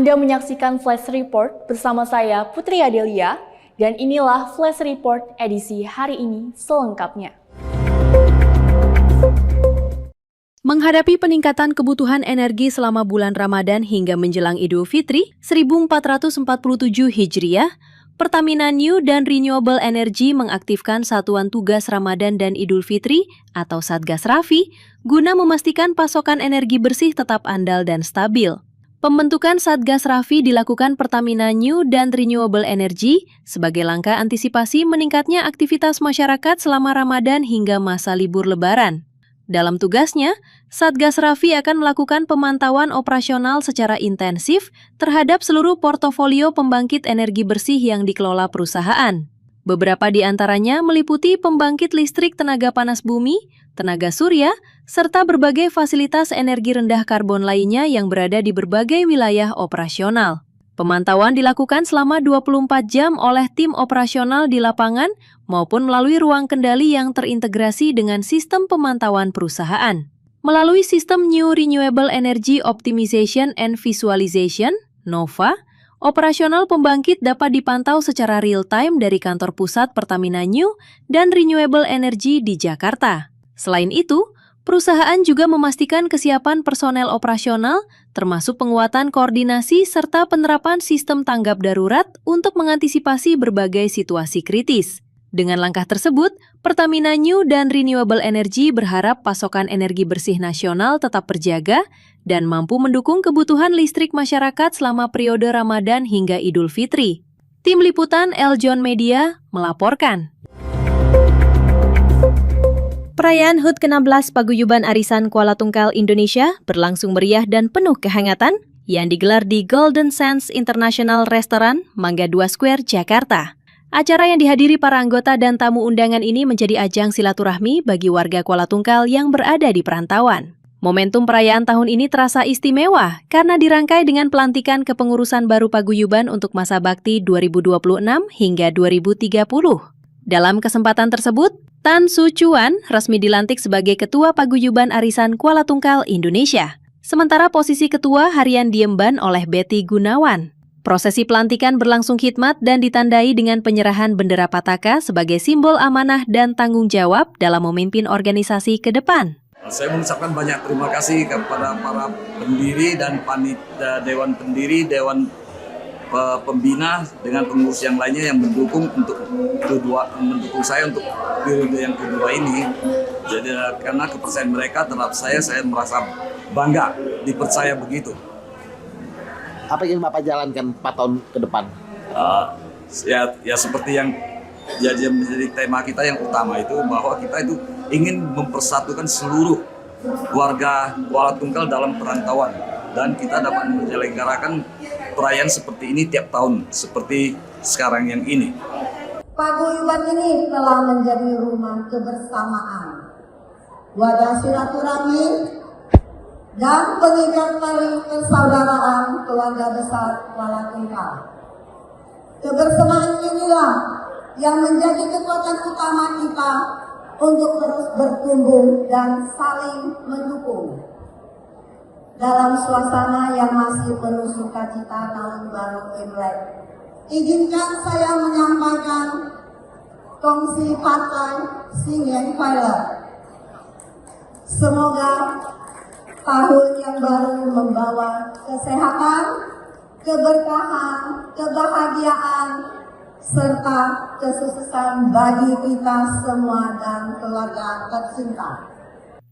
Anda menyaksikan Flash Report bersama saya Putri Adelia, dan inilah Flash Report edisi hari ini selengkapnya. Menghadapi peningkatan kebutuhan energi selama bulan Ramadan hingga menjelang Idul Fitri 1447 Hijriah, Pertamina New dan Renewable Energy mengaktifkan Satuan Tugas Ramadan dan Idul Fitri atau Satgas Rafi guna memastikan pasokan energi bersih tetap andal dan stabil. Pembentukan Satgas Rafi dilakukan Pertamina New dan Renewable Energy sebagai langkah antisipasi meningkatnya aktivitas masyarakat selama Ramadan hingga masa libur Lebaran. Dalam tugasnya, Satgas Rafi akan melakukan pemantauan operasional secara intensif terhadap seluruh portofolio pembangkit energi bersih yang dikelola perusahaan. Beberapa di antaranya meliputi pembangkit listrik tenaga panas bumi, tenaga surya, serta berbagai fasilitas energi rendah karbon lainnya yang berada di berbagai wilayah operasional. Pemantauan dilakukan selama 24 jam oleh tim operasional di lapangan maupun melalui ruang kendali yang terintegrasi dengan sistem pemantauan perusahaan. Melalui sistem New Renewable Energy Optimization and Visualization, NOVA, operasional pembangkit dapat dipantau secara real-time dari kantor pusat Pertamina New dan Renewable Energy di Jakarta. Selain itu, perusahaan juga memastikan kesiapan personel operasional, termasuk penguatan koordinasi serta penerapan sistem tanggap darurat untuk mengantisipasi berbagai situasi kritis. Dengan langkah tersebut, Pertamina New dan Renewable Energy berharap pasokan energi bersih nasional tetap terjaga dan mampu mendukung kebutuhan listrik masyarakat selama periode Ramadan hingga Idul Fitri. Tim Liputan Eljon Media melaporkan. Perayaan HUT ke-16 Paguyuban Arisan Kuala Tungkal Indonesia berlangsung meriah dan penuh kehangatan yang digelar di Golden Sands International Restaurant, Mangga 2 Square, Jakarta. Acara yang dihadiri para anggota dan tamu undangan ini menjadi ajang silaturahmi bagi warga Kuala Tungkal yang berada di perantauan. Momentum perayaan tahun ini terasa istimewa karena dirangkai dengan pelantikan kepengurusan baru Paguyuban untuk masa bakti 2026 hingga 2030. Dalam kesempatan tersebut, Tan Su Chuan resmi dilantik sebagai Ketua Paguyuban Arisan Kuala Tungkal Indonesia. Sementara posisi Ketua harian diemban oleh Betty Gunawan. Prosesi pelantikan berlangsung khidmat dan ditandai dengan penyerahan bendera Pataka sebagai simbol amanah dan tanggung jawab dalam memimpin organisasi ke depan. Saya mengucapkan banyak terima kasih kepada para pendiri dan Dewan Pendiri, Dewan Pembina dengan pengurus yang lainnya yang mendukung saya untuk periode yang kedua ini. Jadi karena kepercayaan mereka terhadap saya merasa bangga dipercaya begitu. Apa yang Bapak jalankan 4 tahun ke depan? Ya seperti yang menjadi tema kita yang utama itu, bahwa kita itu ingin mempersatukan seluruh warga Kuala Tungkal dalam perantauan, dan kita dapat menyelenggarakan perayaan seperti ini tiap tahun, seperti sekarang yang ini. Paguyuban ini telah menjadi rumah kebersamaan, wadah silaturahmi, dan pengikat tali persaudaraan keluarga besar Kuala Tungkal. Kebersamaan inilah yang menjadi kekuatan utama kita untuk terus bertumbuh dan saling mendukung. Dalam suasana yang masih penuh sukacita tahun baru Imlek, izinkan saya menyampaikan kongsi partai Singing Pilot. Semoga tahun yang baru membawa kesehatan, keberkahan, kebahagiaan, serta kesuksesan bagi kita semua dan keluarga tercinta.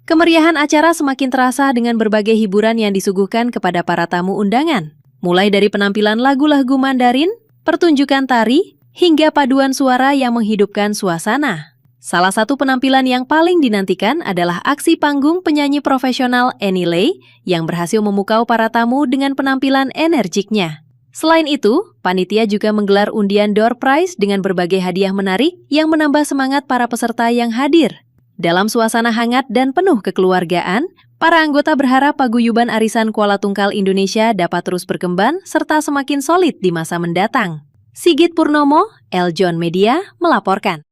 Kemeriahan acara semakin terasa dengan berbagai hiburan yang disuguhkan kepada para tamu undangan. Mulai dari penampilan lagu-lagu Mandarin, pertunjukan tari, hingga paduan suara yang menghidupkan suasana. Salah satu penampilan yang paling dinantikan adalah aksi panggung penyanyi profesional Annie Lei yang berhasil memukau para tamu dengan penampilan energiknya. Selain itu, panitia juga menggelar undian door prize dengan berbagai hadiah menarik yang menambah semangat para peserta yang hadir. Dalam suasana hangat dan penuh kekeluargaan, para anggota berharap Paguyuban Arisan Kuala Tungkal Indonesia dapat terus berkembang serta semakin solid di masa mendatang. Sigit Purnomo, Eljon Media, melaporkan.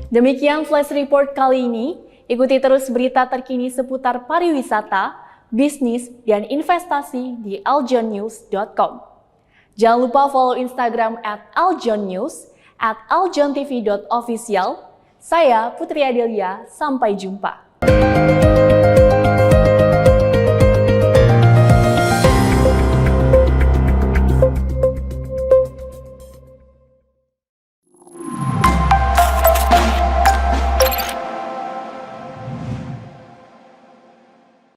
Demikian Flash Report kali ini. Ikuti terus berita terkini seputar pariwisata, bisnis, dan investasi di aljonnews.com. Jangan lupa follow Instagram @aljonnews, @aljontv.official. Saya Putri Adelia, sampai jumpa.